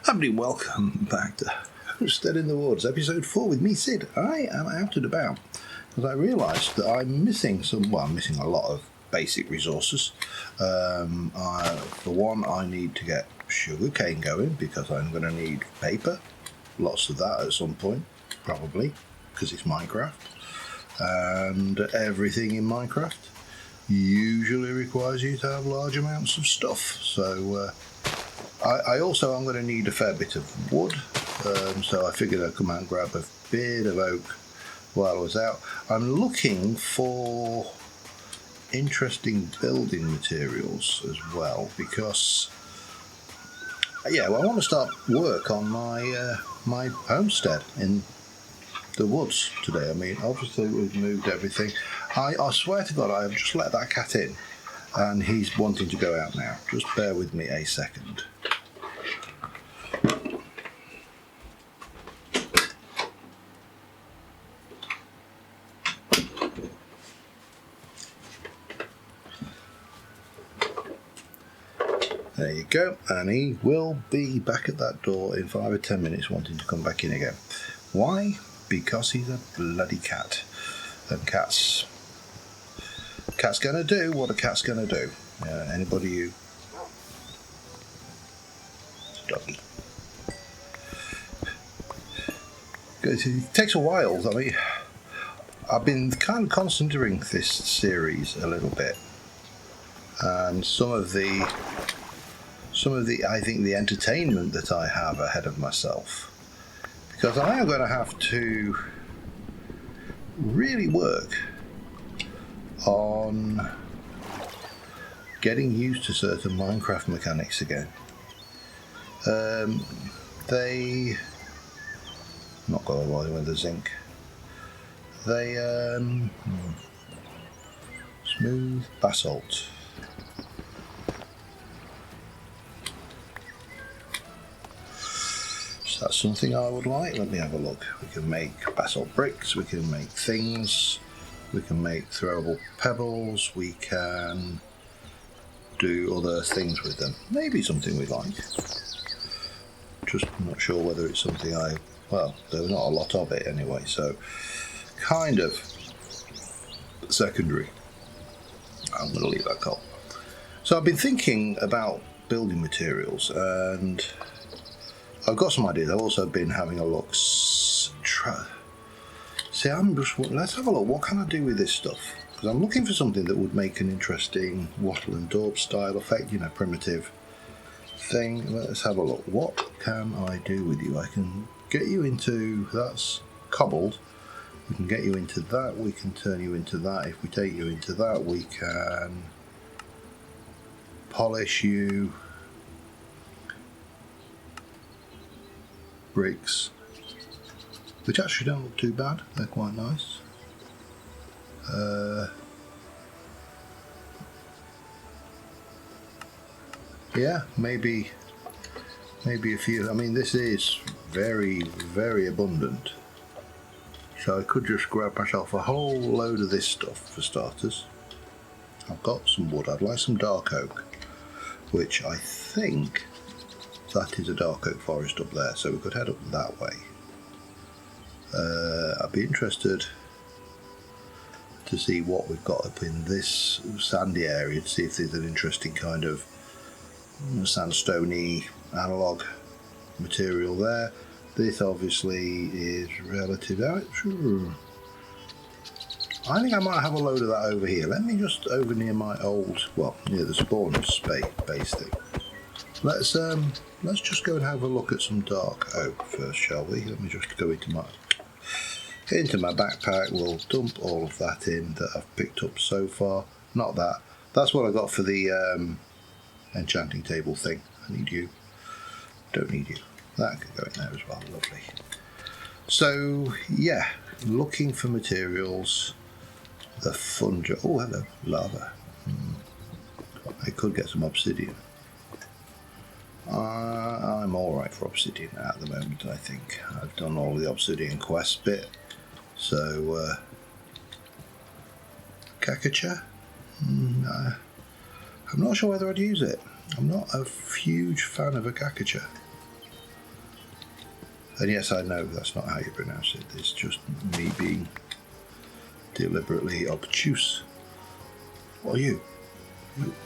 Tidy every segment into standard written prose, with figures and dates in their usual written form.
Everybody, welcome back to Homestead in the Woods, episode 4 with me, Sid. I am out and about because I realised that I'm missing I'm missing a lot of basic resources. For one, I need to get sugarcane going because I'm going to need paper, lots of that at some point, probably, because it's Minecraft. And everything in Minecraft usually requires you to have large amounts of stuff, so I also am going to need a fair bit of wood, so I figured I'd come out and grab a bit of oak while I was out. I'm looking for interesting building materials as well because, I want to start work on my homestead in the woods today. I mean, obviously we've moved everything. I swear to God, I have just let that cat in and he's wanting to go out now. Just bear with me a second. There you go, and he will be back at that door in 5 or 10 minutes wanting to come back in again. Why? Because he's a bloody cat. And cat's gonna do what a cat's gonna do. Anybody who... Doggy. It takes a while. I mean, I've been kind of considering this series a little bit. And some of the I think the entertainment that I have ahead of myself, because I am going to have to really work on getting used to certain Minecraft mechanics again. They not going to bother with the zinc. They smooth basalt. That's something I would like. Let me have a look. We can make basalt bricks, we can make things, we can make throwable pebbles, we can do other things with them. Maybe something we like. Just not sure whether it's something there's not a lot of it anyway, so kind of secondary. I'm going to leave that call. So I've been thinking about building materials and I've got some ideas. I've also been having a look. Let's have a look. What can I do with this stuff? Because I'm looking for something that would make an interesting wattle and daub style effect, primitive thing. Let's have a look. What can I do with you? I can get you into, that's cobbled. We can get you into that. We can turn you into that. If we take you into that, we can polish you. Bricks, which actually don't look too bad. They're quite nice. Yeah, maybe a few. I mean, this is very, very abundant. So I could just grab myself a whole load of this stuff for starters. I've got some wood. I'd like some dark oak, which I think that is a dark oak forest up there, so we could head up that way. I'd be interested to see what we've got up in this sandy area, to see if there's an interesting kind of sandstone-y analogue material there. This obviously is relative. I think I might have a load of that over here. Let me just over near my near the spawn base thing. Let's just go and have a look at some dark oak first, shall we? Let me just go into my backpack. We'll dump all of that in that I've picked up so far. Not that. That's what I got for the enchanting table thing. I need you. Don't need you. That can go in there as well. Lovely. So yeah, looking for materials. The fungi. Oh, hello, lava. I could get some obsidian. I'm alright for obsidian at the moment, I think. I've done all the obsidian quest bit. So, caricature? I'm not sure whether I'd use it. I'm not a huge fan of a caricature. And yes, I know that's not how you pronounce it. It's just me being deliberately obtuse. What are you?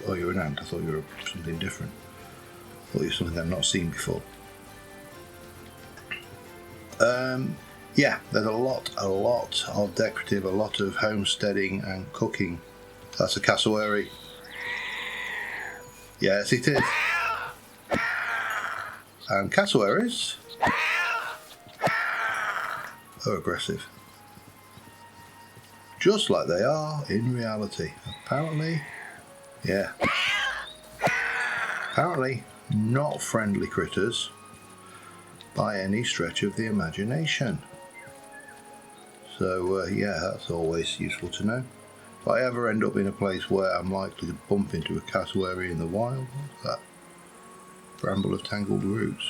Oh, you're an ant. I thought you were something different. I thought you were something I've not seen before. Yeah, there's a lot of decorative, a lot of homesteading and cooking. That's a cassowary. Yes, it is. And cassowaries are aggressive. Just like they are in reality. Apparently, yeah. Apparently, not friendly critters by any stretch of the imagination. So yeah, that's always useful to know. If I ever end up in a place where I'm likely to bump into a cassowary in the wild, what's that? Bramble of tangled roots.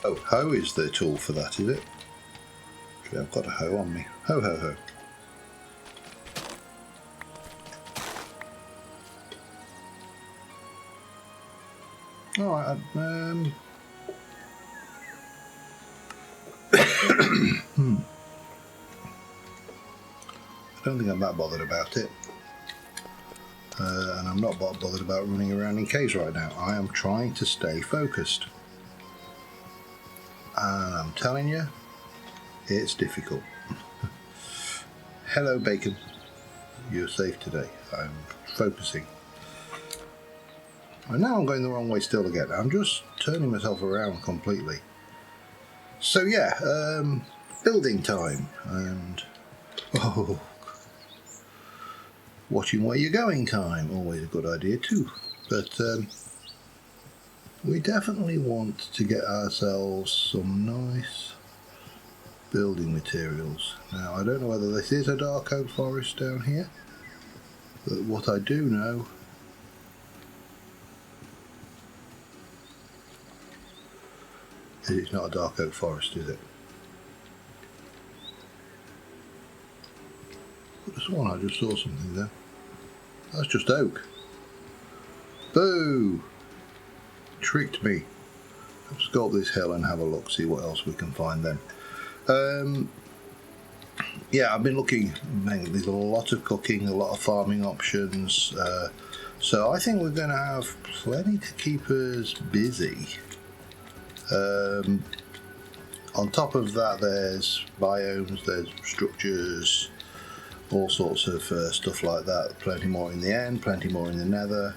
Oh, hoe is the tool for that, is it? I've got a hoe on me. Ho, ho, ho. Alright, I don't think I'm that bothered about it. And I'm not bothered about running around in caves right now. I am trying to stay focused. And I'm telling you, it's difficult. Hello, bacon. You're safe today. I'm focusing. And now I'm going the wrong way still again. I'm just turning myself around completely. So yeah, building time and watching where you're going time. Always a good idea too. But we definitely want to get ourselves some nice building materials. Now I don't know whether this is a dark oak forest down here, but what I do know is it's not a dark oak forest, is it? This one, I just saw something there. That's just oak. Boo! Tricked me. Let's go up this hill and have a look, see what else we can find then. Yeah, I've been looking. There's a lot of cooking, a lot of farming options. So I think we're going to have plenty to keep us busy. On top of that, there's biomes, there's structures, all sorts of stuff like that. Plenty more in the end, plenty more in the nether.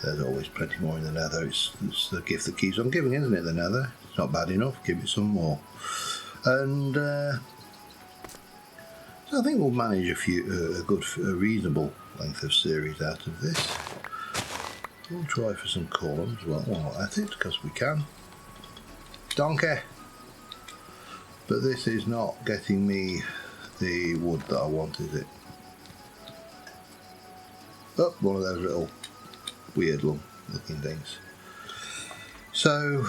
There's always plenty more in the nether. It's the gift that keeps on giving, isn't it, the nether? It's not bad enough, give it some more. And so I think we'll manage a reasonable length of series out of this. We'll try for some columns. Well, we're at it, because we can. Donkey! But this is not getting me the wood that I want, is it? Oh, one of those little weird looking things. So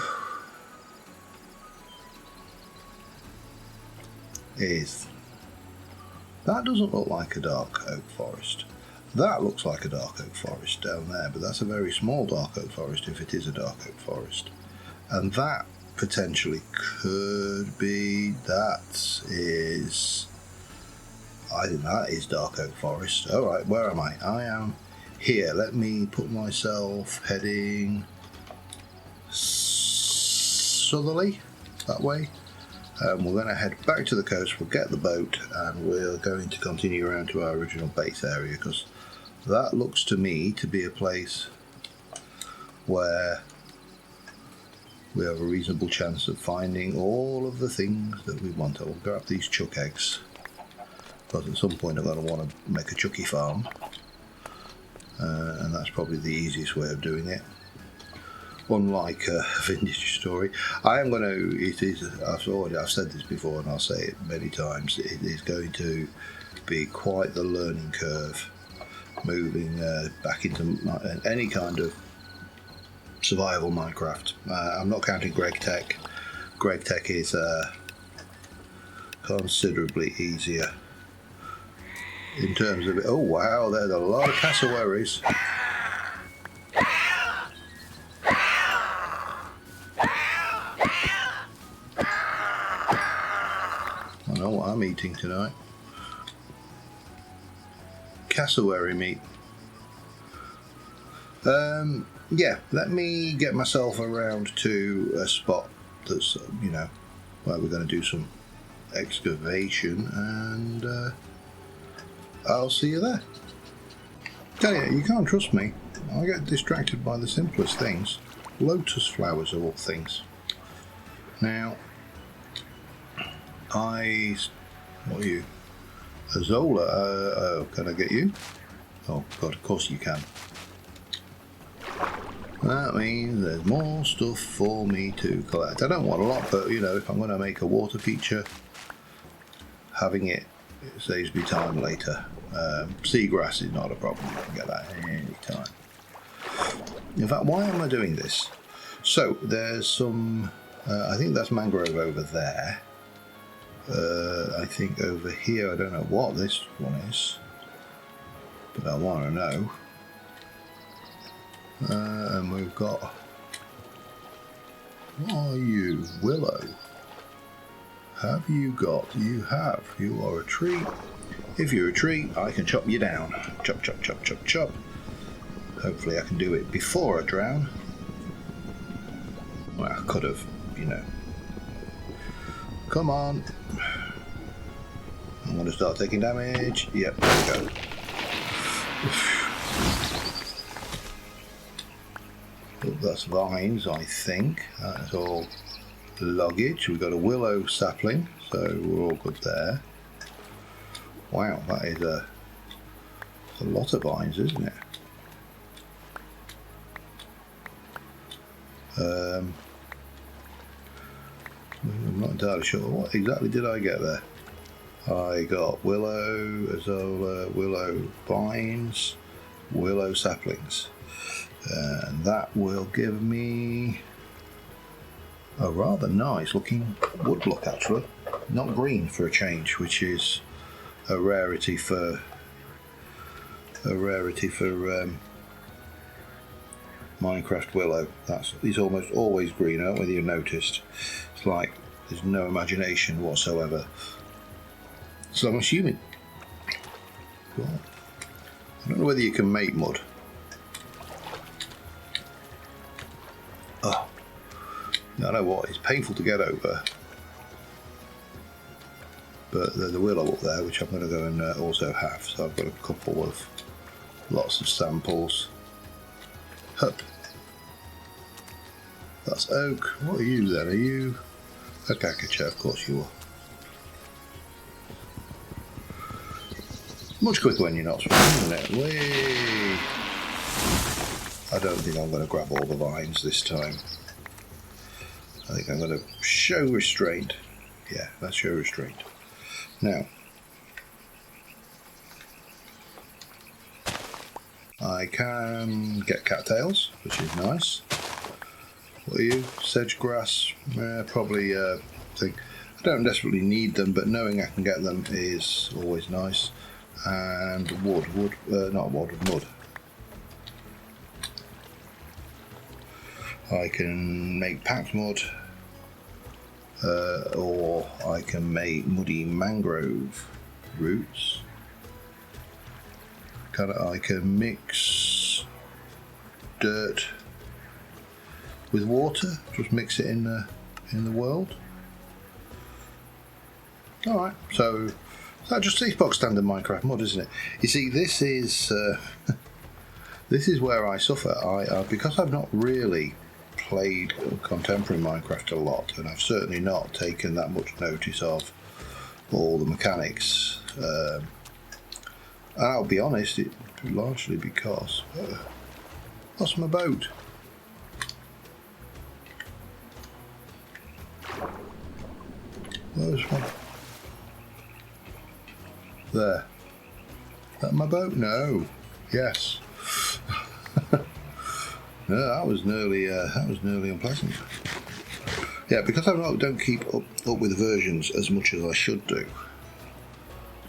that doesn't look like a dark oak forest. That looks like a dark oak forest down there, but that's a very small dark oak forest if it is a dark oak forest. And that potentially could be, I think that is dark oak forest. Alright, where am I? I am here. Let me put myself heading southerly, that way. We're going to head back to the coast, we'll get the boat, and we're going to continue around to our original base area, because that looks to me to be a place where we have a reasonable chance of finding all of the things that we want. I will grab these chuck eggs, because at some point I'm going to want to make a chucky farm, and that's probably the easiest way of doing it. Unlike a vintage story, I am going to, I've said this before and I'll say it many times, it is going to be quite the learning curve moving back into any kind of survival Minecraft. I'm not counting Greg Tech, GregTech is considerably easier in terms of it. Oh wow, there's a lot of cassowaries. I know what I'm eating tonight. Cassowary meat. Yeah, let me get myself around to a spot that's, you know, where we're going to do some excavation, and I'll see you there. Tell you, you can't trust me. I get distracted by the simplest things. Lotus flowers of all things. Now, what are you? A Zola, can I get you? Oh God, of course you can. That means there's more stuff for me to collect. I don't want a lot, but you know, if I'm going to make a water feature, having it saves me time later. Seagrass is not a problem. I can get that any time. In fact, why am I doing this? So there's some. I think that's mangrove over there. I think over here, I don't know what this one is, but I want to know. And we've got, what are you? Willow. Have you got? You have. You are a tree. If you're a tree, I can chop you down. Chop, chop, chop, chop, chop. Hopefully I can do it before I drown. Well, I could have, you know. Come on. I'm going to start taking damage. Yep, there we go. That's vines, I think. That's all luggage. We've got a willow sapling, so we're all good there. Wow, that is a lot of vines, isn't it? I'm not entirely sure. What exactly did I get there? I got willow, azola, willow vines, willow saplings. And that will give me a rather nice looking wood block, actually. Not green for a change, which is a rarity for Minecraft willow. He's almost always green, I don't know whether you've noticed. It's like there's no imagination whatsoever. So I'm assuming. Well, I don't know whether you can make mud. Oh, I know what, it's painful to get over. But there's a willow up there, which I'm going to go and also have. So I've got a couple of lots of samples. Hup. That's oak. What are you then? Are you a caricature? Of course you are. Much quicker when you're not swimming, isn't it? Whee! I don't think I'm going to grab all the vines this time. I think I'm going to show restraint. Yeah, let's show restraint. Now, I can get cattails, which is nice. What are you? Sedge grass? Probably think. I don't desperately need them, but knowing I can get them is always nice. And not wood, mud. I can make packed mud, or I can make muddy mangrove roots. I can mix dirt with water, just mix it in the world. All right, so that just is box standard Minecraft mud, isn't it? You see, this is this is where I suffer. Because I've not really played contemporary Minecraft a lot, and I've certainly not taken that much notice of all the mechanics. And I'll be honest, it's largely because lost my boat. Where's one? There. Is that my boat? No. Yes. No, that was nearly unpleasant. Yeah, because don't keep up with versions as much as I should do.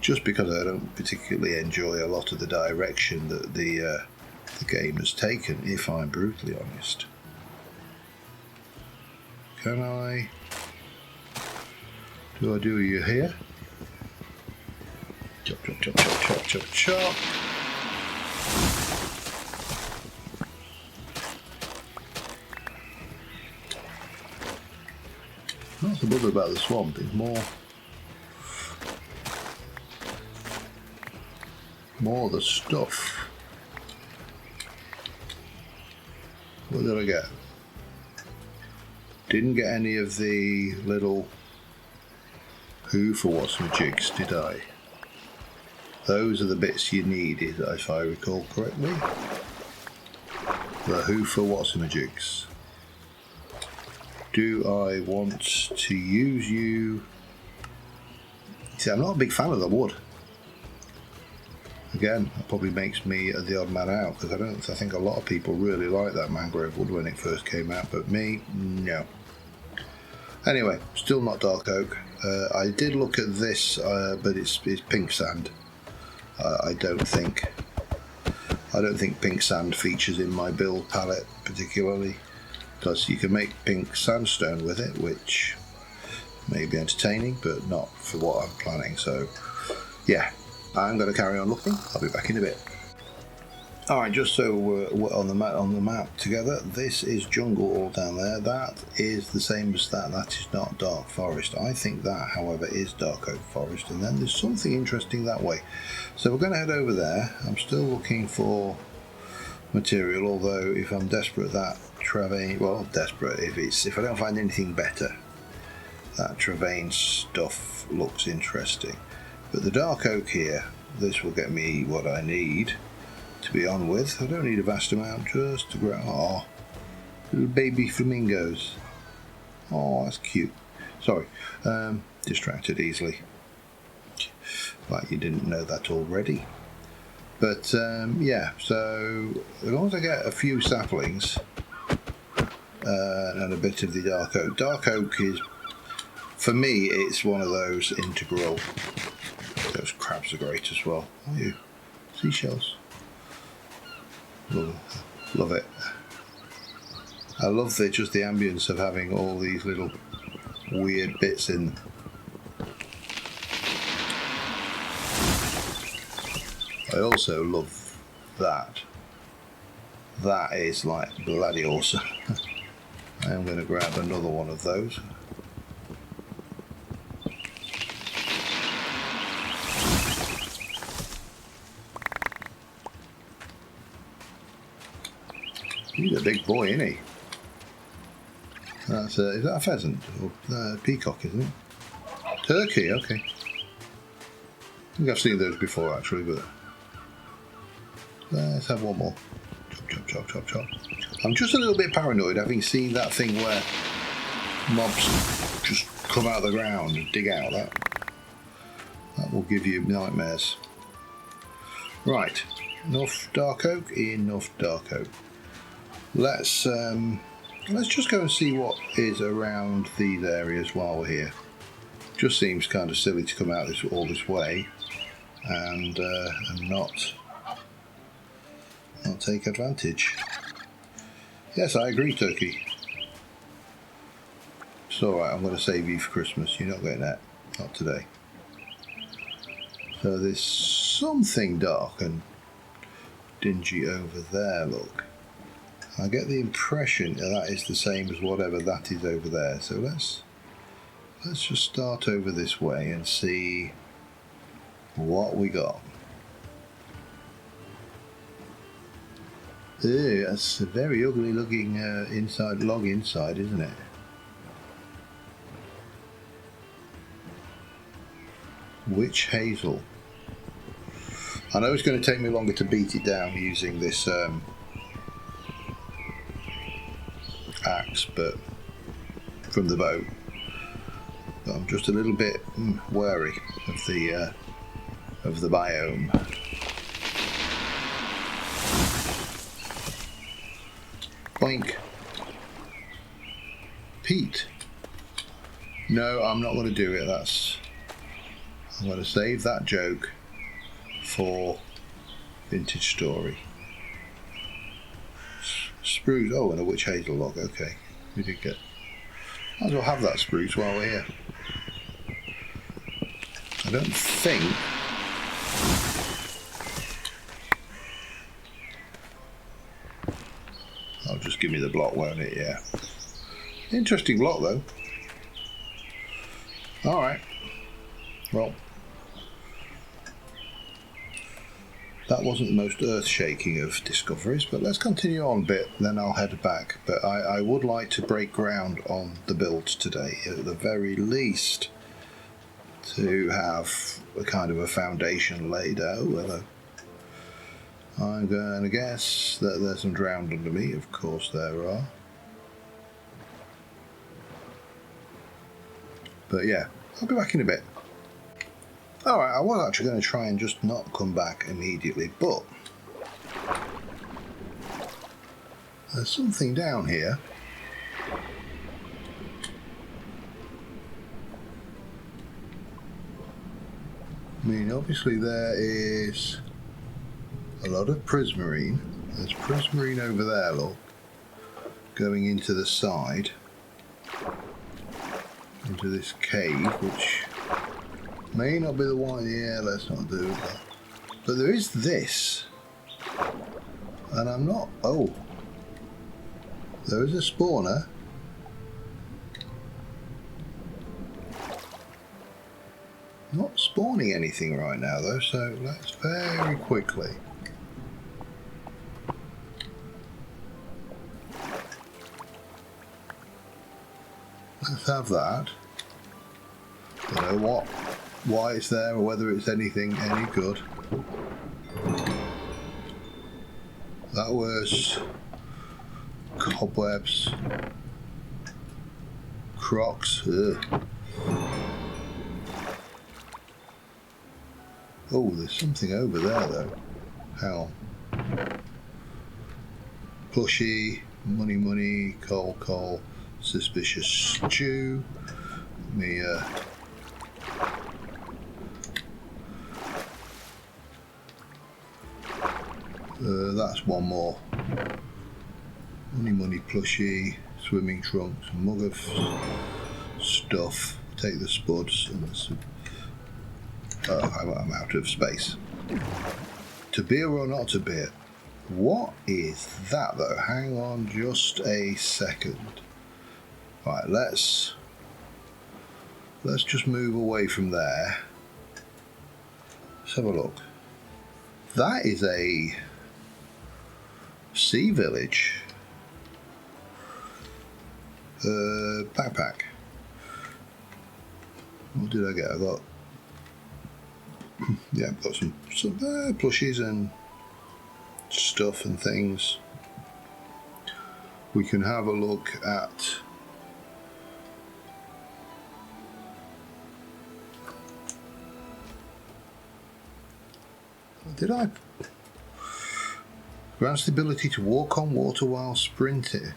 Just because I don't particularly enjoy a lot of the direction that the game has taken, if I'm brutally honest. Can I? Do you here? Chop, chop, chop, chop, chop, chop, chop. That's the bother about the swamp. It's more the stuff. What did I get? Didn't get any of the little who for what's my jigs, did I? Those are the bits you need, if I recall correctly. The who for what's my jigs. Do I want to use you? See, I'm not a big fan of the wood. Again, that probably makes me the odd man out, because I think a lot of people really like that mangrove wood when it first came out, but me, no. Anyway, still not dark oak. I did look at this, but it's pink sand. I don't think pink sand features in my build palette particularly, because you can make pink sandstone with it, which may be entertaining, but not for what I'm planning. So, yeah, I'm going to carry on looking. I'll be back in a bit. Alright, just so we're on the map together, this is jungle all down there. That is the same as that. That is not dark forest. I think that, however, is dark oak forest, and then there's something interesting that way. So we're going to head over there. I'm still looking for material, although if I'm desperate, that Travaine, well, desperate, if I don't find anything better, that Travaine stuff looks interesting. But the dark oak here, this will get me what I need to be on with. I don't need a vast amount, just to grow. Oh, little baby flamingos. Oh, that's cute. Sorry, distracted easily. Like you didn't know that already. But yeah, so as long as I get a few saplings and a bit of the dark oak. Dark oak is, for me, it's one of those integral. Those crabs are great as well. Are you? Seashells. Love it. I love just the ambience of having all these little weird bits in. I also love that. That is like bloody awesome. I am going to grab another one of those. He's a big boy, isn't he? That's is that a pheasant? Or peacock, isn't it? Turkey, okay. I think I've seen those before actually, but let's have one more. Chop, chop, chop, chop, chop. I'm just a little bit paranoid, having seen that thing where mobs just come out of the ground and dig out. That will give you nightmares. Right, enough dark oak, enough dark oak. Let's just go and see what is around these areas while we're here. Just seems kind of silly to come out all this way and not take advantage. Yes, I agree, Turkey. It's alright, I'm going to save you for Christmas. You're not getting that. Not today. So there's something dark and dingy over there, look. I get the impression that is the same as whatever that is over there. So let's just start over this way and see what we got. Ew, that's a very ugly looking log inside, isn't it? Witch hazel. I know it's going to take me longer to beat it down using this axe, but from the bow. But I'm just a little bit wary of the biome. Boink. Peat. No, I'm not going to do it. I'm going to save that joke for Vintage Story. Spruce. Oh, and a witch hazel log. Okay, we did get. Might as well have that spruce while we're here. I don't think. I'll just give me the block, won't it? Yeah. Interesting block though. All right. Well, that wasn't the most earth-shaking of discoveries, but let's continue on a bit, then I'll head back. But I would like to break ground on the build today, at the very least, to have a kind of a foundation laid out. Hello. I'm going to guess that there's some drowned under me. Of course there are. But yeah, I'll be back in a bit. Alright, I was actually going to try and just not come back immediately, but there's something down here. I mean, obviously there is a lot of prismarine. There's prismarine over there, look, going into the side, into this cave, which may not be the one. Yeah, let's not do that. But there is this, and I'm not. Oh, there is a spawner. Not spawning anything right now though, so let's very quickly. Let's have that. Don't know why it's there or whether it's anything any good. That was cobwebs, crocs. Ugh. Oh, there's something over there though. Hang on. Plushy, money, coal, suspicious stew. Let me that's one more. Money, plushy, swimming trunks, mug of stuff. Take the spuds and the I'm out of space. To beer or not to beer? What is that though? Hang on just a second. Right, let's just move away from there. Let's have a look. That is a sea village. Backpack. What did I get? I got yeah, I've got some plushies and stuff and things. We can have a look at grants the ability to walk on water while sprinting.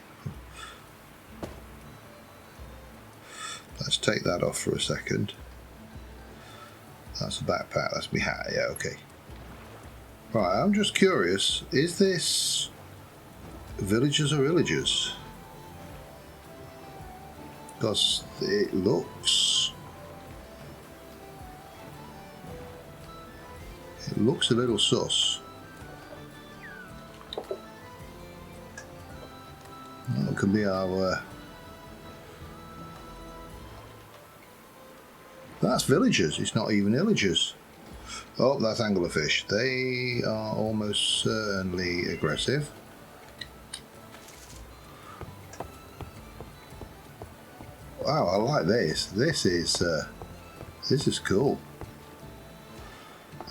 Let's take that off for a second. That's a backpack, that's my hat, yeah, okay. Right, I'm just curious, is this villagers or villagers? Because it looks a little sus. That could be our that's villagers, it's not even villagers. Oh, that's anglerfish. They are almost certainly aggressive. Wow, I like this. This is cool.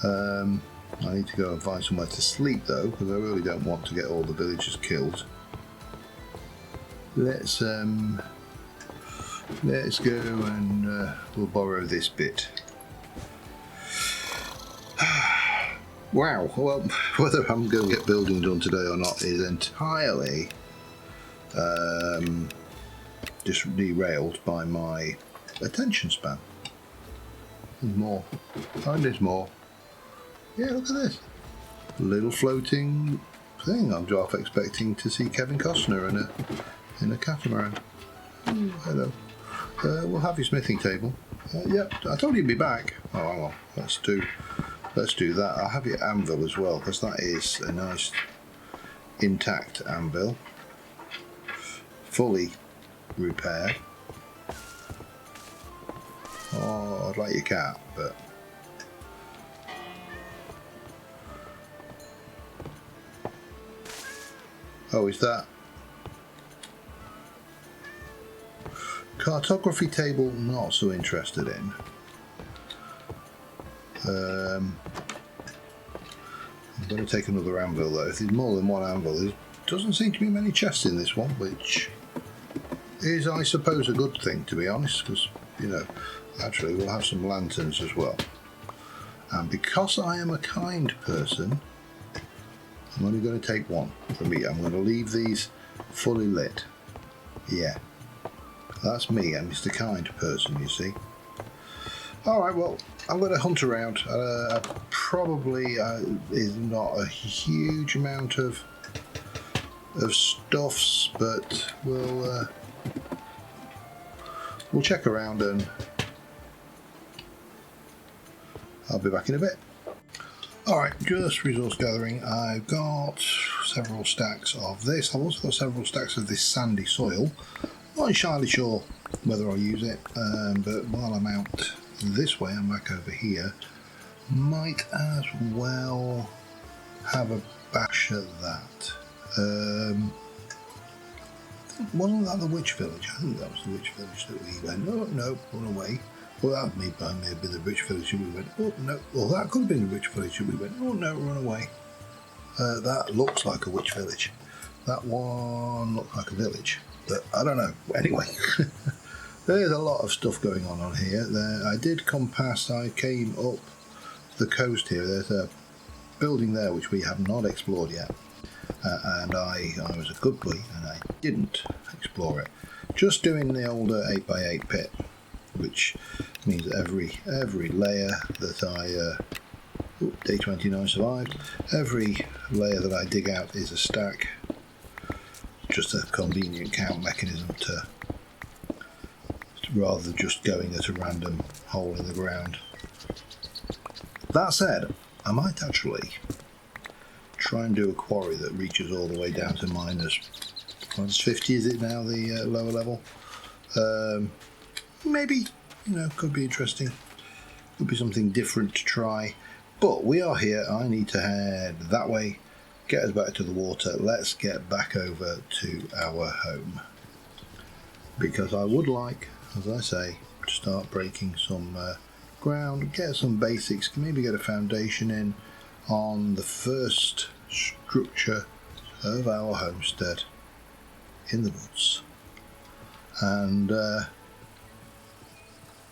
I need to go and find somewhere to sleep though, because I really don't want to get all the villagers killed. Let's go and we'll borrow this bit. Wow, well, whether I'm going to get building done today or not is entirely just derailed by my attention span. There's more. And there's more. Yeah, look at this. Little floating thing. I'm half expecting to see Kevin Costner in a catamaran. Ooh, hello. We'll have your smithing table. Yep, I told you he'd be back. Oh, hang on. Let's do that. I'll have your anvil as well, because that is a nice intact anvil, fully repaired. Oh, I'd like your cat, but oh, is that cartography table? Not so interested in. I'm going to take another anvil though. If there's more than one anvil, there doesn't seem to be many chests in this one, which is, I suppose, a good thing, to be honest, because, you know, actually we'll have some lanterns as well. And because I am a kind person, I'm only going to take one from me. I'm going to leave these fully lit. Yeah, that's me. I'm Mr. Kind person, you see. Alright, well, I'm going to hunt around. Probably is not a huge amount of stuffs, but we'll check around and I'll be back in a bit. Alright, just resource gathering. I've got several stacks of this. I've also got several stacks of this sandy soil. Not entirely sure whether I'll use it, but while I'm out this way, I'm back over here. Might as well have a bash at that. Wasn't that the witch village? I think that was the witch village that we went. Oh no, run away. Well, that may have been the witch village that we went. Oh no, well that could have been the witch village that we went. Oh no, run away. That looks like a witch village. That one looked like a village, but I don't know. Anyway. There's a lot of stuff going on here. I did come past, I came up the coast here. There's a building there which we have not explored yet. And I was a good boy and I didn't explore it. Just doing the older 8x8 pit, which means every layer that day 29 survived. Every layer that I dig out is a stack. Just a convenient count mechanism to rather than just going at a random hole in the ground. That said, I might actually try and do a quarry that reaches all the way down to minus 50, is it now, the lower level? Maybe, you know, could be interesting. Could be something different to try. But we are here. I need to head that way, get us back to the water. Let's get back over to our home. Because I would like, as I say, to start breaking some ground, get some basics, maybe get a foundation in on the first structure of our homestead in the woods. And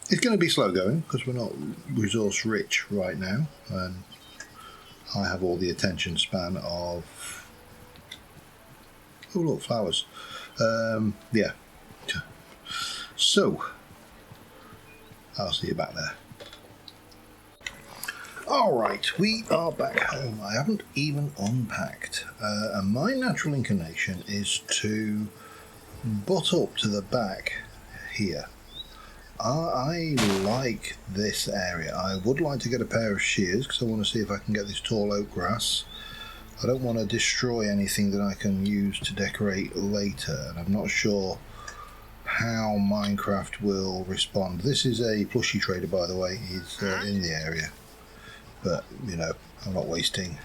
it's going to be slow going because we're not resource rich right now, and I have all the attention span of, oh look, flowers. Yeah. So, I'll see you back there. Alright, we are back home. I haven't even unpacked. And my natural inclination is to butt up to the back here. I like this area. I would like to get a pair of shears because I want to see if I can get this tall oak grass. I don't want to destroy anything that I can use to decorate later, and I'm not sure how Minecraft will respond. This is a plushie trader, by the way. He's in the area, but you know, I'm not wasting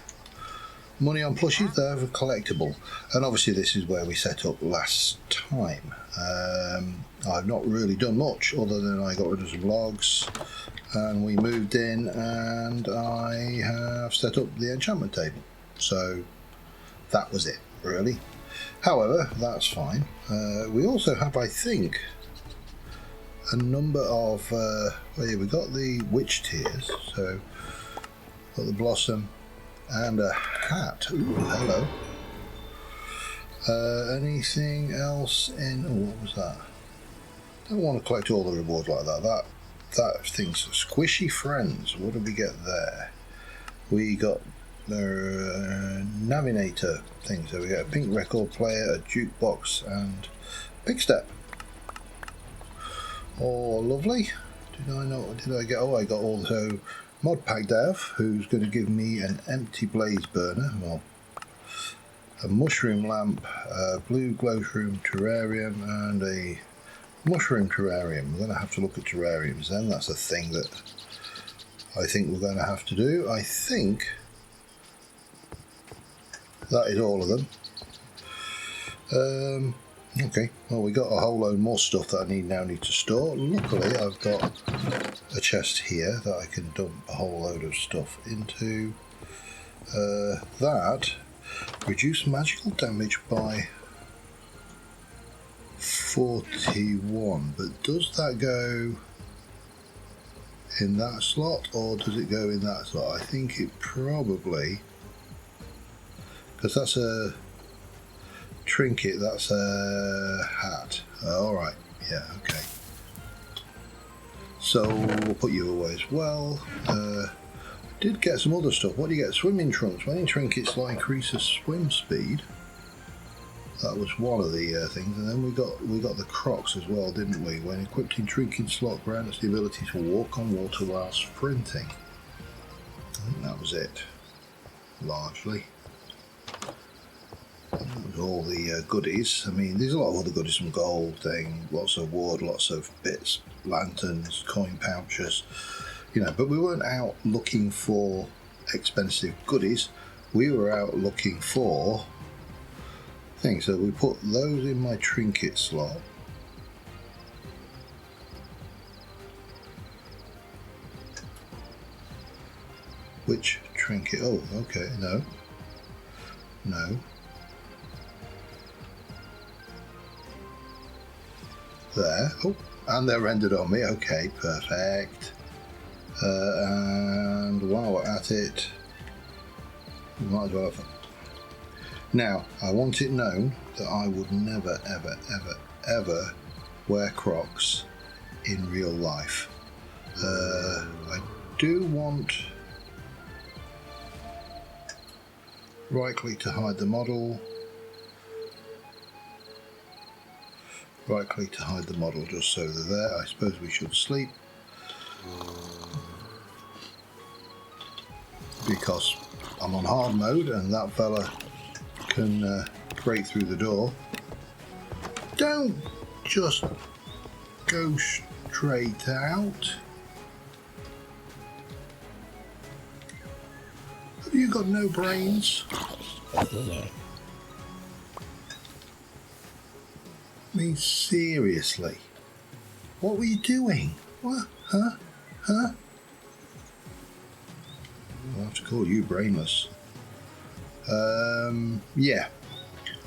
money on plushies. They're a collectible, and obviously this is where we set up last time. I've not really done much other than I got rid of some logs and we moved in, and I have set up the enchantment table, so that was it really. However, that's fine. We also have, I think, a number of well, yeah, we got the witch tears, so got the blossom and a hat. Ooh, hello. Anything else in, oh, what was that? Don't want to collect all the rewards like that. That thing's squishy friends. What did we get there? We got the Navinator thing. So we got a pink record player, a jukebox, and Big Step. Oh, lovely. Did I get? Oh, I got also Mod Pack Dev, who's going to give me an empty blaze burner. Well, a mushroom lamp, a blue glowshroom terrarium, and a mushroom terrarium. We're going to have to look at terrariums then. That's a thing that I think we're going to have to do. I think that is all of them. Okay, well, we got a whole load more stuff that I now need to store. Luckily, I've got a chest here that I can dump a whole load of stuff into. That reduce magical damage by 41, but does that go in that slot or does it go in that slot? I think it probably, because that's a trinket, that's a hat. Alright, yeah, okay. So we'll put you away as well. Did get some other stuff. What do you get? Swimming trunks. Swimming trinkets like increases swim speed. That was one of the things, and then we got the Crocs as well, didn't we? When equipped in trinket slot, grants the ability to walk on water while sprinting. I think that was it, largely. That was all the goodies. I mean, there's a lot of other goodies, some gold thing, lots of wood, lots of bits, lanterns, coin pouches, you know. But we weren't out looking for expensive goodies. We were out looking for things. So we put those in my trinket slot. Which trinket? Oh, okay, no. There. Oh, and they're rendered on me. Okay, perfect. And while we're at it, we might as well have. Now, I want it known that I would never, ever, ever, ever wear Crocs in real life. I do want right click to hide the model. Right click to hide the model just so they're there. I suppose we should sleep, because I'm on hard mode and that fella can break through the door. Don't just go straight out. Have you got no brains? I mean, seriously, what were you doing? What? Huh? I'll have to call you brainless. Yeah.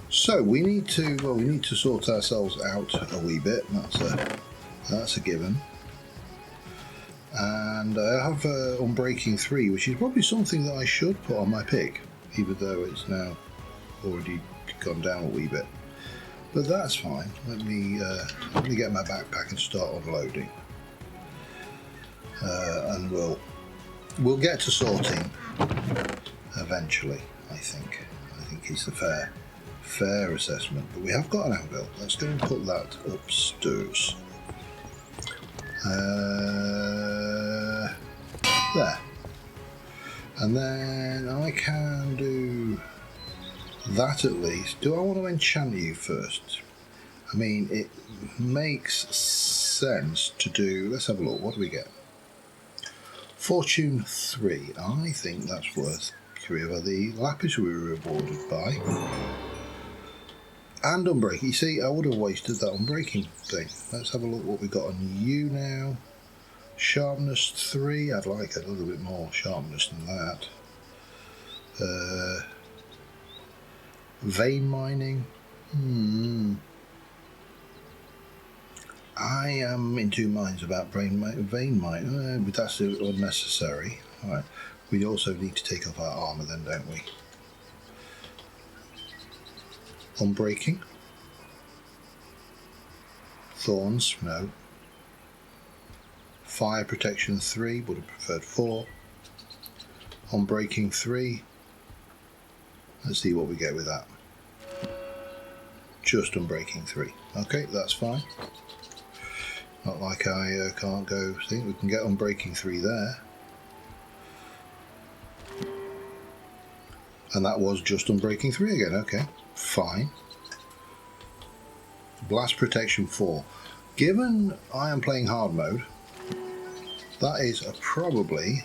So we need to sort ourselves out a wee bit. That's a given. And I have Unbreaking 3, which is probably something that I should put on my pick, even though it's now already gone down a wee bit. But that's fine. Let me get my backpack and start unloading, and we'll get to sorting eventually. I think it's a fair assessment. But we have got an anvil. Let's go and put that upstairs. There, and then I can do that at least. Do I want to enchant you first? I mean, it makes sense to do. Let's have a look. What do we get? Fortune 3. I think that's worth 3 of the lapis we were rewarded by. And Unbreaking. You see, I would have wasted that Unbreaking thing. Let's have a look what we got on you now. Sharpness 3. I'd like a little bit more sharpness than that. Vein mining. I am in two minds about vein mining, but that's unnecessary. Alright, we also need to take off our armour then, don't we? Unbreaking. thorns, no. Fire protection 3, would have preferred 4. On breaking 3. Let's see what we get with that. Just on breaking 3. Okay, that's fine. Not like I can't go. See, we can get on breaking 3 there. And that was just on breaking 3 again. Okay, fine. Blast protection 4. Given I am playing hard mode, that is probably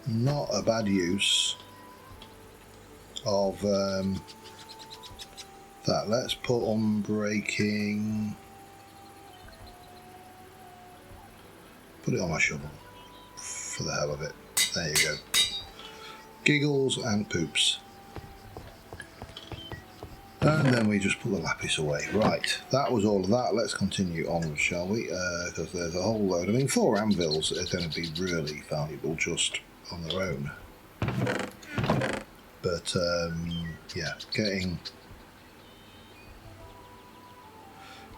not a bad use of that. Let's put on breaking. Put it on my shovel for the hell of it. There you go. Giggles and poops. And then we just put the lapis away. Right, that was all of that. Let's continue onwards, shall we? Because there's a whole load. I mean, 4 anvils are going to be really valuable just on their own. But, yeah,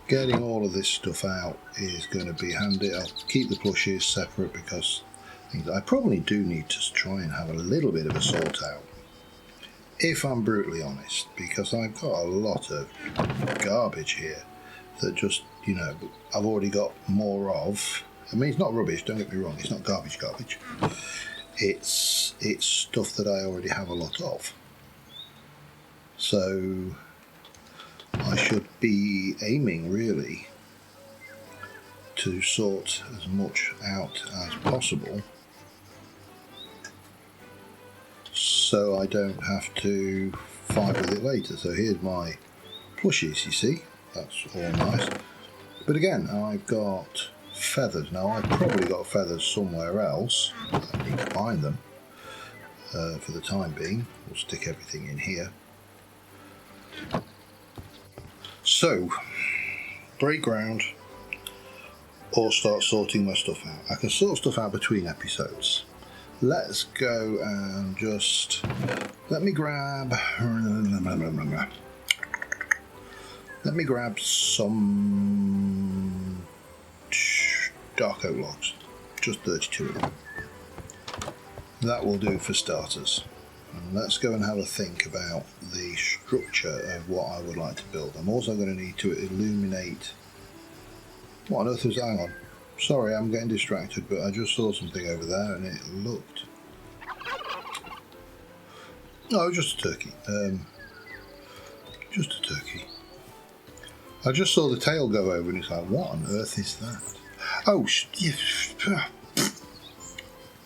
getting all of this stuff out is going to be handy. I'll keep the plushies separate because I probably do need to try and have a little bit of a sort out, if I'm brutally honest, because I've got a lot of garbage here that just, you know, I've already got more of. I mean, it's not rubbish, don't get me wrong, it's not garbage. It's stuff that I already have a lot of. So I should be aiming really to sort as much out as possible so I don't have to fight with it later. So here's my plushies, you see, that's all nice. But again, I've got feathers. Now I've probably got feathers somewhere else. I need to find them. For the time being, we'll stick everything in here. So, break ground or start sorting my stuff out. I can sort stuff out between episodes. Let's go and just let me grab some dark oak logs, just 32 of them. That will do for starters. And let's go and have a think about the structure of what I would like to build. I'm also going to need to illuminate. What on earth was, hang on, sorry, I'm getting distracted, but I just saw something over there and it looked, no, just a turkey. Just a turkey. I just saw the tail go over and it's like, what on earth is that? Oh,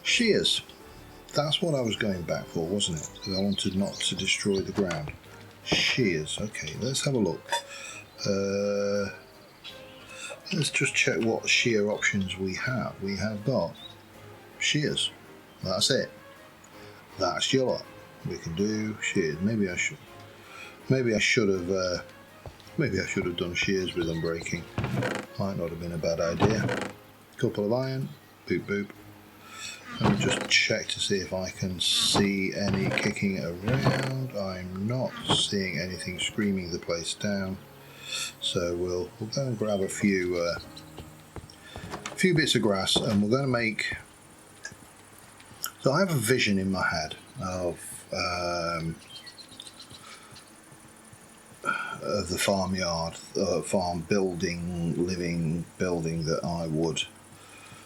shears. That's what I was going back for, wasn't it? Because I wanted not to destroy the ground. Shears. Okay, let's have a look. Let's just check what shear options we have. We have got shears. That's it. That's your lot. We can do shears. Maybe I should have done shears with unbreaking. Might not have been a bad idea. Couple of iron. Boop boop. Let me just check to see if I can see any kicking around. I'm not seeing anything screaming the place down. So we'll go and grab a few bits of grass, and we're going to make. So I have a vision in my head of the farmyard, farm building, living building that I would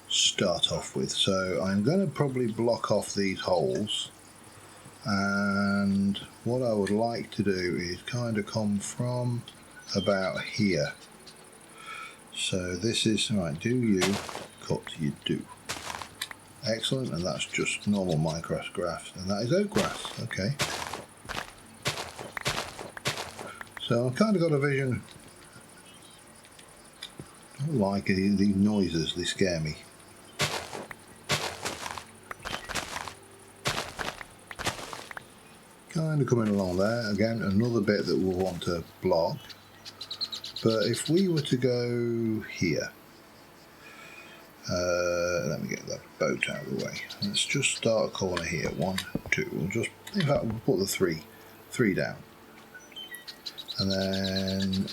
start off with. So I'm going to probably block off these holes, and what I would like to do is kind of come from about here. So this is right. Do you cut? You do. Excellent, and that's just normal Minecraft grass, and that is oak grass. Okay. So I've kind of got a vision. I don't like these noises; they scare me. Kind of coming along there. Again, another bit that we'll want to block. But if we were to go here, let me get that boat out of the way. Let's just start a corner here. 1, 2. We'll just, in fact, we'll put the three down, and then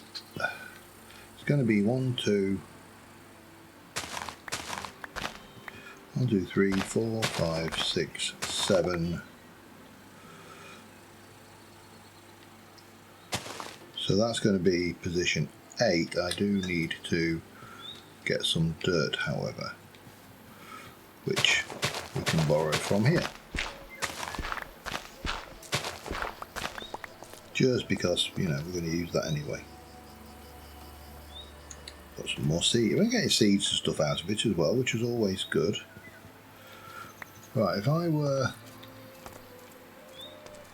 going to be 1, 2, 3, 4, 5, 6, 7. So that's going to be position 8. I do need to get some dirt, however, which we can borrow from here. Just because, you know, we're going to use that anyway. Got some more seeds. We're getting seeds and stuff out of it as well, which is always good. Right, if I were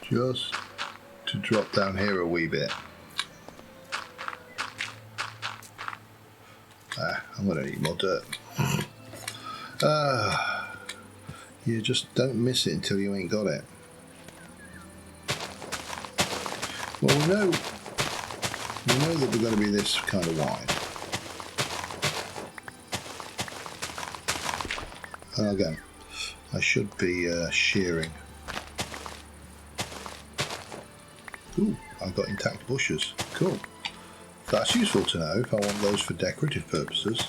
just to drop down here a wee bit. I'm going to need more dirt. You just don't miss it until you ain't got it. Well, we know that we're going to be this kind of wide. And again, I should be shearing. Ooh, I've got intact bushes. Cool. That's useful to know if I want those for decorative purposes.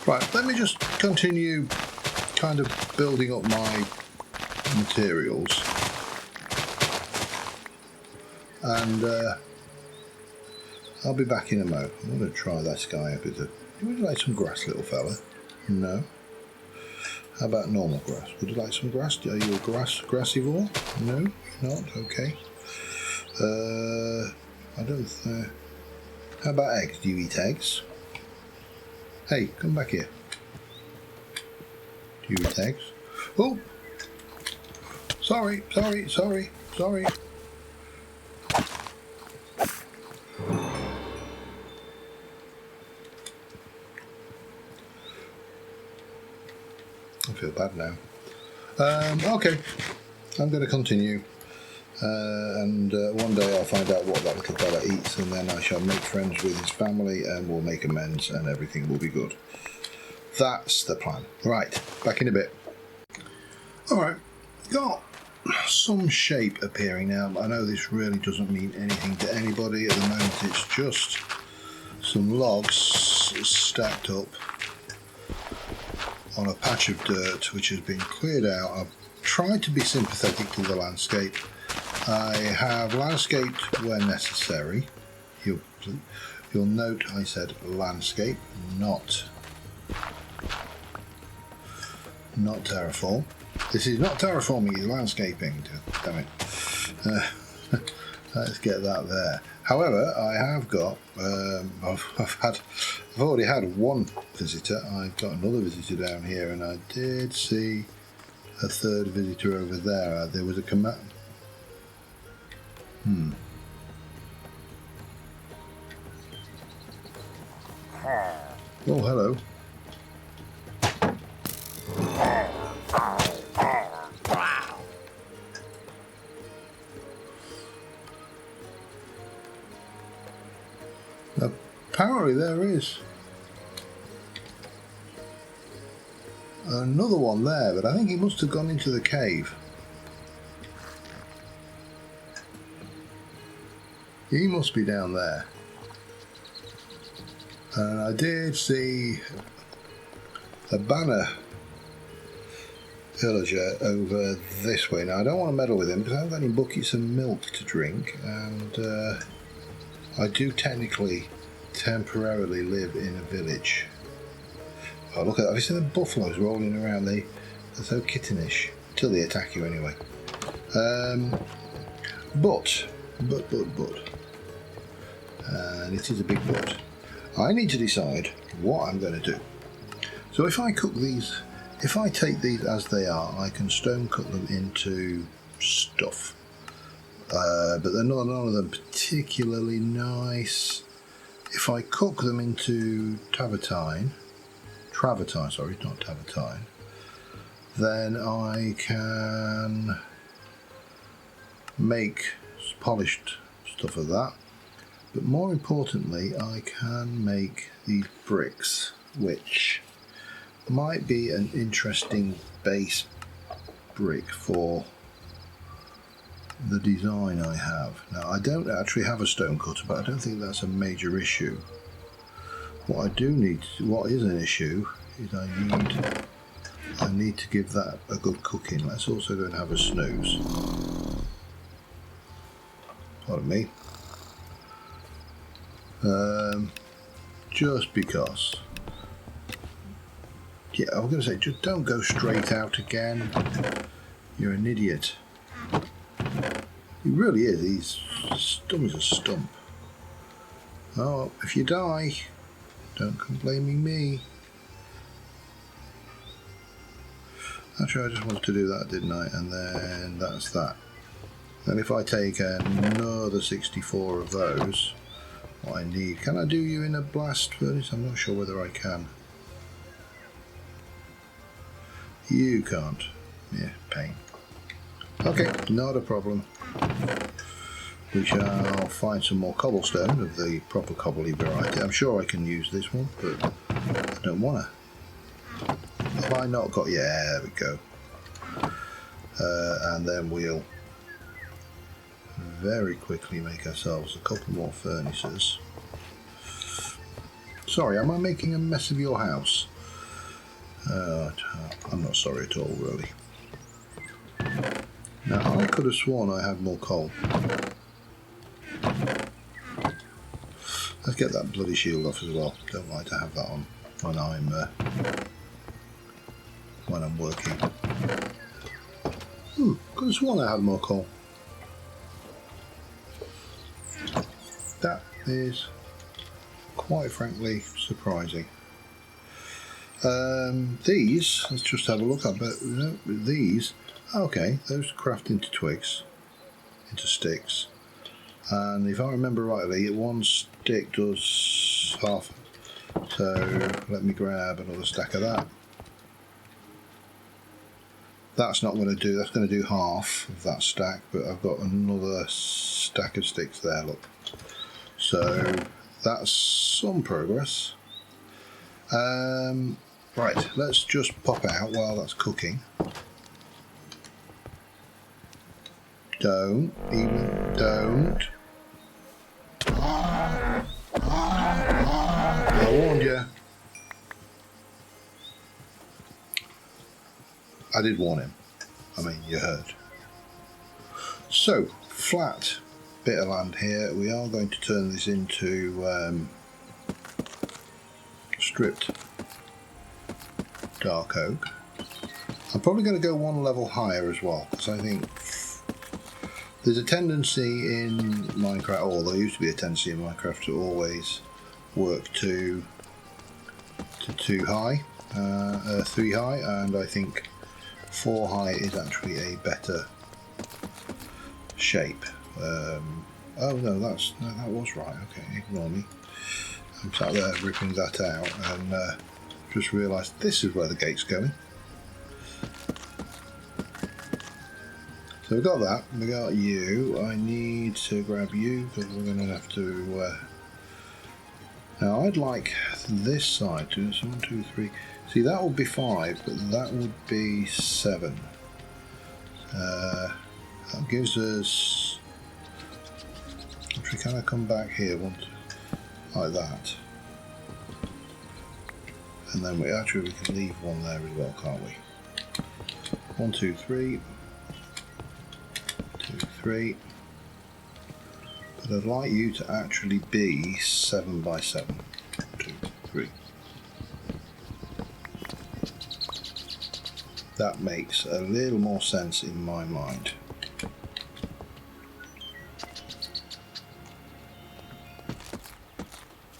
Right, let me just continue kind of building up my materials. And I'll be back in a mo. I'm going to try this guy a bit. Would you like some grass, little fella? No. How about normal grass? Would you like some grass? Are you a grassivore? No, not? Okay. I don't... how about eggs? Do you eat eggs? Hey, come back here. Do you eat eggs? Oh! Sorry. I feel bad now. Okay, I'm going to continue, and one day I'll find out what that little fella eats, and then I shall make friends with his family, and we'll make amends, and everything will be good. That's the plan. Right, back in a bit. Alright, got some shape appearing now. I know this really doesn't mean anything to anybody at the moment. It's just some logs stacked up on a patch of dirt which has been cleared out. I've tried to be sympathetic to the landscape. I have landscaped where necessary. You'll note I said landscape, not terraform. This is not terraforming, it's landscaping. Damn it. Let's get that there. However, I have got, I've already had one visitor. I've got another visitor down here, and I did see a third visitor over there. There was a command. Oh, hello. Apparently there is another one there, but I think he must have gone into the cave. He must be down there. And I did see a banner villager over this way. Now I don't want to meddle with him because I haven't got any buckets of milk to drink, and I do technically temporarily live in a village. Oh, look at that. Have you seen the buffaloes rolling around? They're so kittenish till they attack you anyway. But and it is a big but, I need to decide what I'm going to do. So if I cook these, if I take these as they are, I can stone cut them into stuff, but they're none of them particularly nice. If I cook them into travertine, sorry, not travertine, then I can make polished stuff of that. But more importantly, I can make these bricks, which might be an interesting base brick for the design I have. Now I don't actually have a stone cutter, but I don't think that's a major issue. What I do need, what is an issue, is I need to give that a good cooking. Let's also go and have a snooze. Pardon me. Just because. Yeah, I was going to say, just don't go straight out again. You're an idiot. He really is. He's dumb as a stump. Oh, if you die, don't come blaming me. Actually, I just wanted to do that, didn't I? And then that's that. And if I take another 64 of those, what I need... Can I do you in a blast furnace? I'm not sure whether I can. You can't. Yeah, pain. Okay, not a problem. We shall find some more cobblestone of the proper cobbley variety. I'm sure I can use this one, but I don't want to. Have I not got... Yeah, there we go. And then we'll very quickly make ourselves a couple more furnaces. Sorry, am I making a mess of your house? I'm not sorry at all, really. Now, I could have sworn I had more coal. Let's get that bloody shield off as well. Don't like to have that on when I'm working. Could have sworn I had more coal. That is quite frankly surprising. These, let's just have a look. I bet these. Okay, those craft into twigs, into sticks. And if I remember rightly, one stick does half. So let me grab another stack of that. That's not going to do, that's going to do half of that stack, but I've got another stack of sticks there, look. So that's some progress. Right, let's just pop out while that's cooking. Don't. I warned you. I did warn him. I mean, you heard. So, flat bit of land here. We are going to turn this into stripped dark oak. I'm probably going to go one level higher as well, because I think there's a tendency in Minecraft, or there used to be a tendency in Minecraft to always work to 2 high, 3 high, and I think 4 high is actually a better shape. Oh no, that was right. Okay, ignore me. I'm sat there ripping that out and just realised this is where the gate's going. So we've got that, we got you. I need to grab you because we're going to have to... Now I'd like this side to 1, 2, 3. See, that would be 5, but that would be 7. That gives us... Actually, can I come back here like that? And then we can leave one there as well, can't we? 1, 2, 3. 2, 3. But I'd like you to actually be 7 by 7. 1, 2, 3. That makes a little more sense in my mind.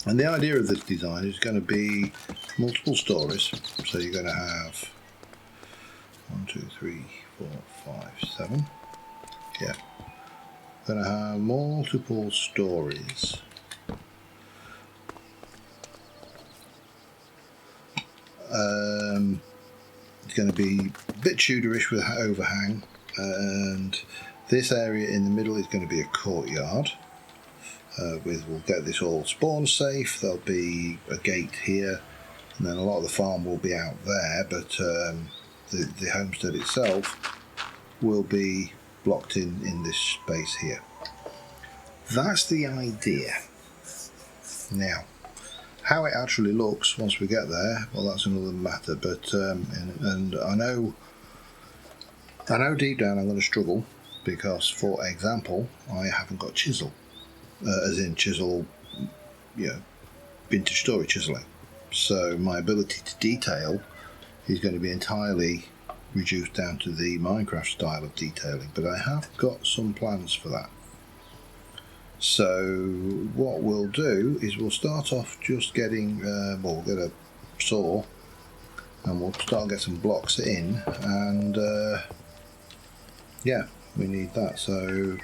And the idea of this design is going to be multiple stories. So you're going to have 1, 2, 3, 4, 5, 7. Yeah. Going to have multiple stories. It's going to be a bit Tudorish with overhang, and this area in the middle is going to be a courtyard. We'll get this all spawn safe. There'll be a gate here, and then a lot of the farm will be out there, but the homestead itself will be blocked in this space here. That's the idea. Now, how it actually looks once we get there, well, that's another matter. But and I know deep down I'm going to struggle because, for example, I haven't got chisel, as in chisel, you know, vintage story chiseling. So my ability to detail is going to be entirely reduced down to the Minecraft style of detailing. But I have got some plans for that. So what we'll do is we'll start off just getting, we'll get a saw and we'll start get some blocks in, and yeah, we need that. So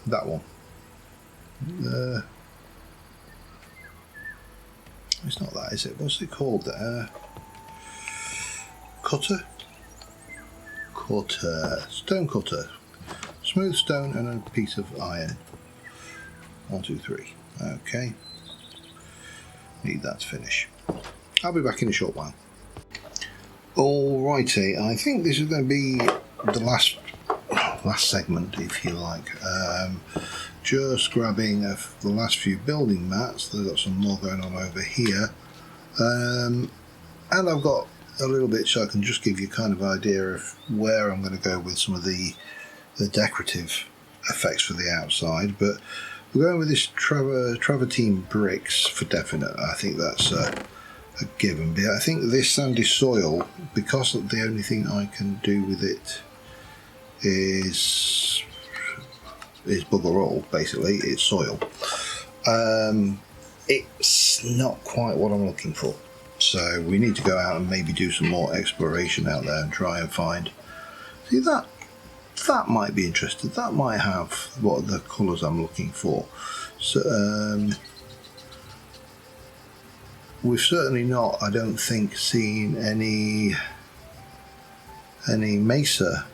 that one. It's not that, is it? What's it called there? Cutter? Stone cutter. Smooth stone and a piece of iron. 1, 2, 3. Okay. Need that to finish. I'll be back in a short while. Alrighty, I think this is going to be the last segment, if you like. Just grabbing the last few building mats. There's got some more going on over here. And I've got a little bit so I can just give you kind of idea of where I'm going to go with some of the decorative effects for the outside, but we're going with this travertine bricks for definite. I think that's a given. But I think this sandy soil, because the only thing I can do with it is bugger all, basically. It's soil. It's not quite what I'm looking for, so we need to go out and maybe do some more exploration out there and try and find. See, that might be interesting. That might have what the colours I'm looking for. So we've certainly not, I don't think, seen any mesa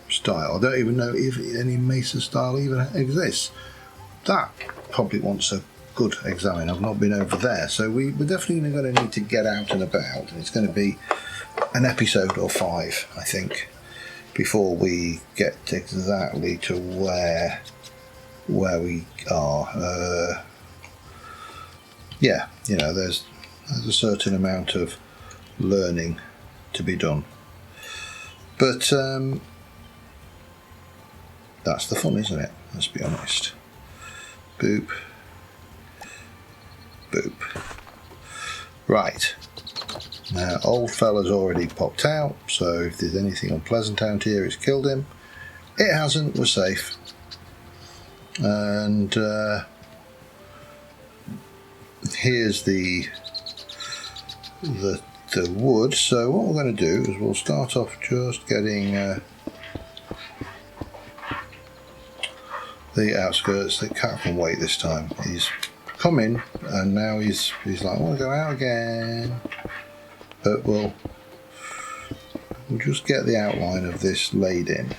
style. I don't even know if any mesa style even exists. That probably wants a good examine. I've not been over there, so we're definitely going to need to get out and about, and it's going to be an episode or 5, I think, before we get exactly to where we are. Yeah, you know, there's a certain amount of learning to be done, but that's the fun, isn't it? Let's be honest. Boop, boop. Right. Now, old fella's already popped out, so if there's anything unpleasant out here, it's killed him. It hasn't, we're safe. And here's the wood. So what we're going to do is we'll start off just getting the outskirts. The cat can wait this time. He's come in and now he's like, I want to go out again. But we'll just get the outline of this laid in,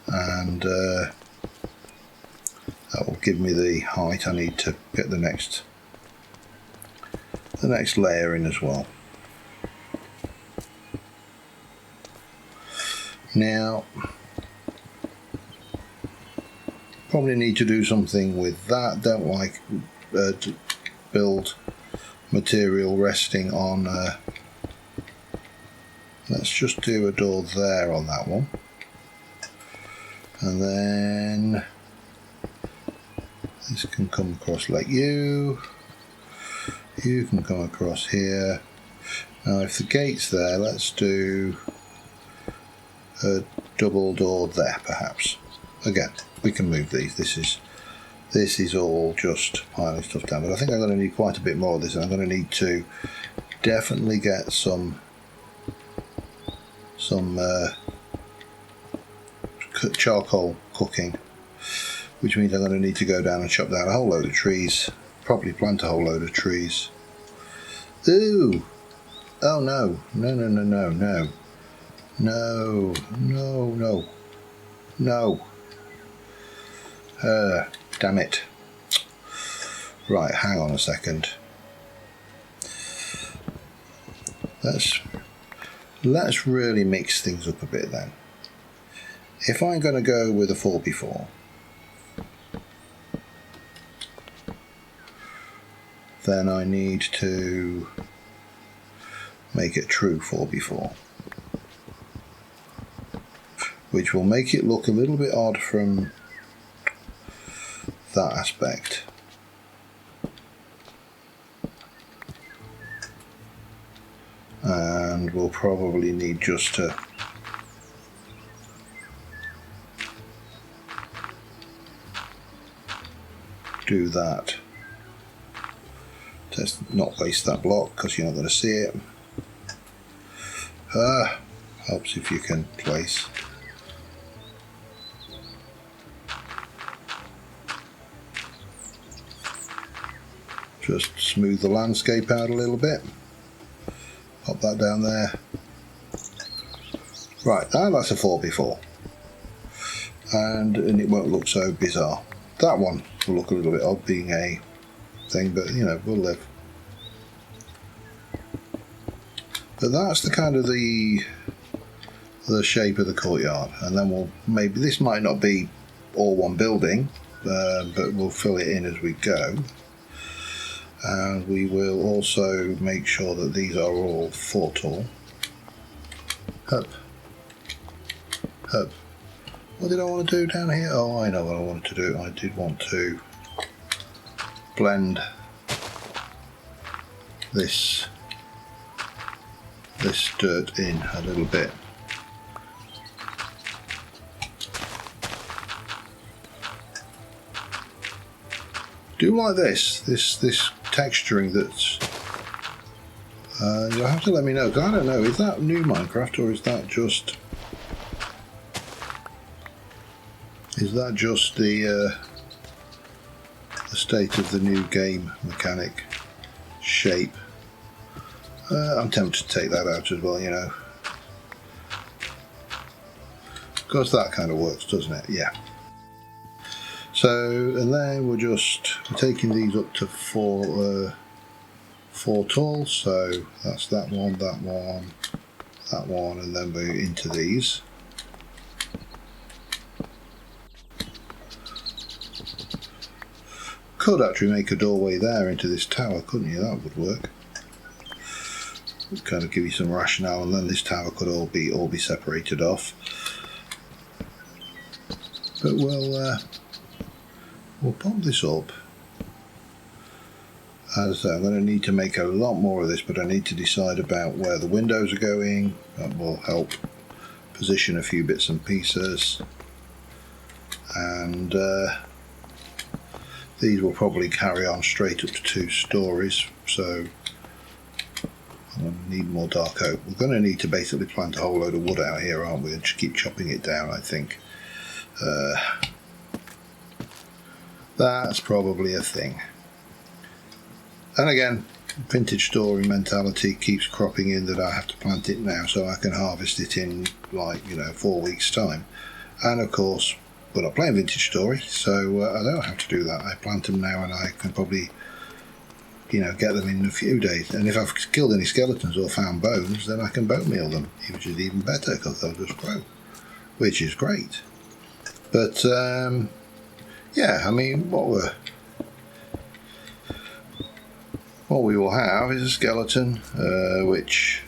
and that will give me the height I need to get the next layer in as well. Now, probably need to do something with that. Don't like to build material resting on let's just do a door there on that one, and then this can come across like you can come across here. Now if the gate's there, let's do a double door there perhaps. Again, we can move these. This is all just piling stuff down, but I think I'm going to need quite a bit more of this, and I'm going to need to definitely get some charcoal cooking, which means I'm going to need to go down and chop down a whole load of trees, probably plant a whole load of trees. Ooh! Oh no, no, no, no, no, no. No, no, no. No. Damn it. Right, hang on a second. Let's really mix things up a bit then. If I'm going to go with a 4x4, then I need to make it true 4x4, which will make it look a little bit odd from that aspect. And we'll probably need just to do that. Just not waste that block because you're not going to see it. Helps if you can place. Just smooth the landscape out a little bit. Pop that down there. Right, now that's a 4x4. And it won't look so bizarre. That one will look a little bit odd being a thing, but you know, we'll live. But that's the kind of the shape of the courtyard, and then we'll maybe, this might not be all one building, but we'll fill it in as we go. And we will also make sure that these are all 4 tall. Up. Up. What did I want to do down here? Oh, I know what I wanted to do. I did want to blend this dirt in a little bit. Do like this texturing that's you'll have to let me know, because I don't know, is that new Minecraft or is that just the state of the new game mechanic shape? I'm tempted to take that out as well, you know, because that kind of works, doesn't it? Yeah. So, and then we're taking these up to 4 tall, so that's that one, that one, that one, and then we're into these. Could actually make a doorway there into this tower, couldn't you? That would work. Would kind of give you some rationale, and then this tower could all be separated off. But we'll pop this up. As I'm going to need to make a lot more of this, but I need to decide about where the windows are going. That will help position a few bits and pieces. And these will probably carry on straight up to 2 stories, so I'm going to need more dark oak. We're going to need to basically plant a whole load of wood out here, aren't we, and just keep chopping it down, I think. That's probably a thing. And again, vintage story mentality keeps cropping in that I have to plant it now so I can harvest it in, like, 4 weeks time. And of course, we're not playing vintage story, so I don't have to do that. I plant them now and I can probably get them in a few days. And if I've killed any skeletons or found bones, then I can bone meal them, which is even better because they'll just grow, which is great. But yeah, I mean, what we will have is a skeleton, which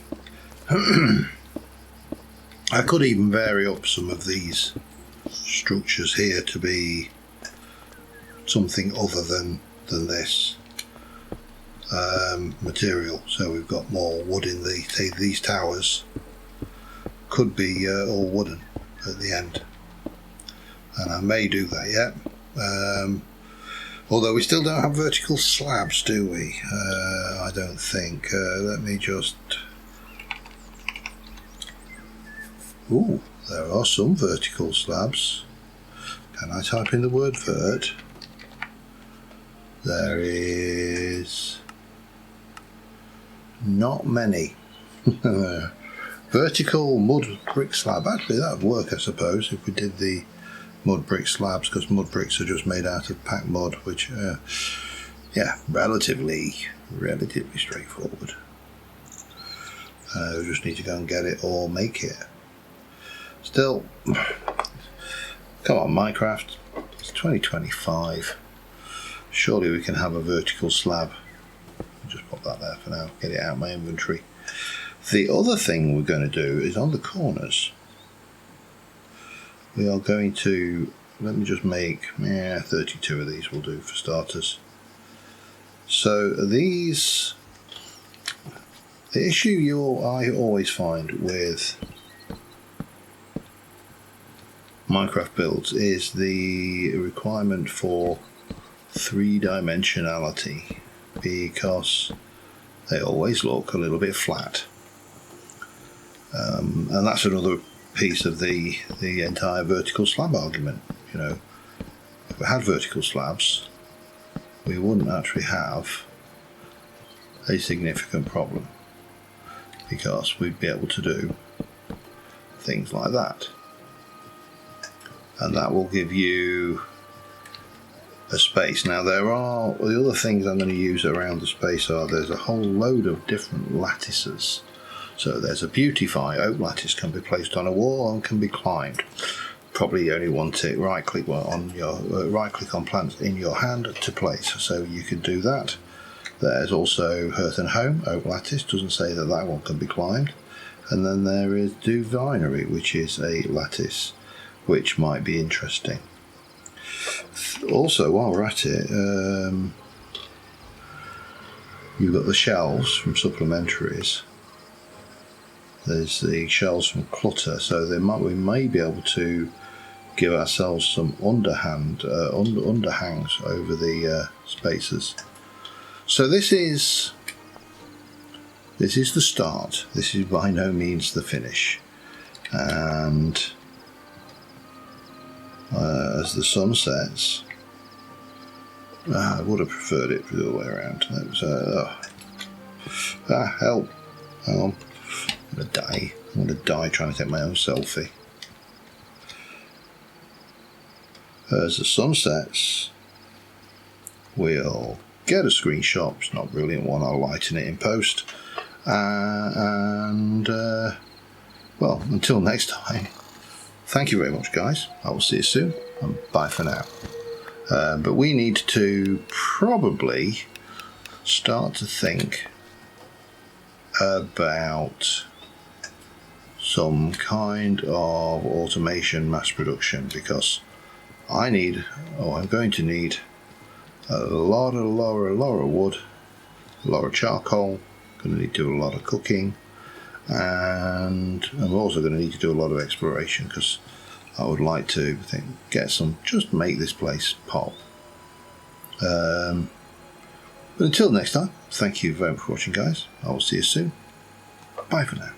I could even vary up some of these structures here to be something other than this material. So we've got more wood in these towers could be all wooden at the end, and I may do that yet. Although we still don't have vertical slabs, do we? I don't think. Let me just... Ooh, there are some vertical slabs. Can I type in the word vert? There is... not many. Vertical mud brick slab. Actually, that would work, I suppose, if we did the mud brick slabs, because mud bricks are just made out of packed mud, which yeah, relatively straightforward. We just need to go and get it or make it. Still, come on Minecraft, it's 2025. Surely we can have a vertical slab. I'll just pop that there for now, get it out of my inventory. The other thing we're going to do is on the corners. We are going to, let me just make 32 of these will do for starters. So these, the issue I always find with Minecraft builds is the requirement for three-dimensionality, because they always look a little bit flat. And that's another piece of the entire vertical slab argument. You know, if we had vertical slabs, we wouldn't actually have a significant problem, because we'd be able to do things like that, and that will give you a space. Now there are the other things I'm going to use around the space are there's a whole load of different lattices. So there's a beautify oak lattice, can be placed on a wall and can be climbed. Probably only want it right click on your plants in your hand to place, so you can do that. There's also hearth and home oak lattice, doesn't say that that one can be climbed. And then there is divinery, which is a lattice which might be interesting. Also, while we're at it, you've got the shelves from supplementaries. There's the shelves from clutter, so we may be able to give ourselves some underhangs over the spaces. So this is the start. This is by no means the finish, and as the sun sets, I would have preferred it the other way around. That was help! Hang on. I'm going to die trying to take my own selfie. As the sun sets, we'll get a screenshot. It's not a brilliant one, I'll lighten it in post. Well, until next time, thank you very much guys. I will see you soon, and bye for now. But we need to probably start to think about some kind of automation mass production, because I'm going to need a lot of wood, a lot of charcoal, going to need to do a lot of cooking, and I'm also going to need to do a lot of exploration, because I would like to just make this place pop. But until next time, thank you very much for watching guys. I will see you soon. Bye for now.